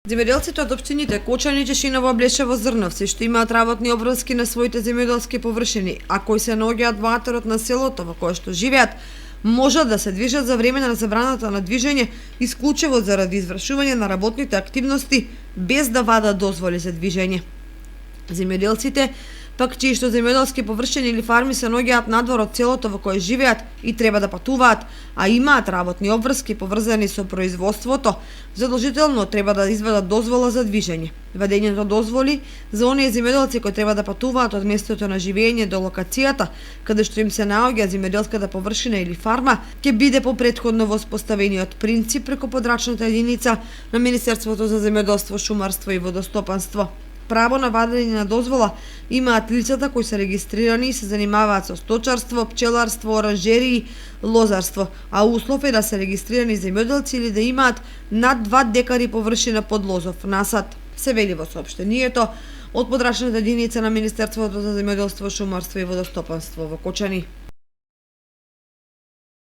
Земјоделците од општините Кочани, Чешиново, Блешево, Зрновци, што имаат работни обврски на своите земјоделски површини, а кои се наоѓаат во аторот на селото во кое што живеат, можат да се движат за време на забраната на движење исклучиво заради извршување на работните активности без да вадат дозволи за движење. Земјоделците, пак чии што земјоделски површини или фарми се наоѓаат надвор од селото во кое живеат и треба да патуваат, а имаат работни обврски поврзани со производството, задолжително треба да извадат дозвола за движење. Вадењето дозволи за оние земјоделци кои треба да патуваат од местото на живење до локацијата каде што им се наоѓа земјоделската површина или фарма, ќе биде по претходно воспоставениот принцип преку подрачната единица на Министерството за земјоделство, шумарство и водостопанство. Право на вадење на дозвола имаат лицата кои се регистрирани и се занимаваат со сточарство, пчеларство, оранжерии, лозарство, а услов е да се регистрирани земјоделци или да имаат над 2 декари површина под лозов насад, се вели во соопштението од подрачната единица на Министерството за земјоделство, шумарство и водостопанство во Кочани.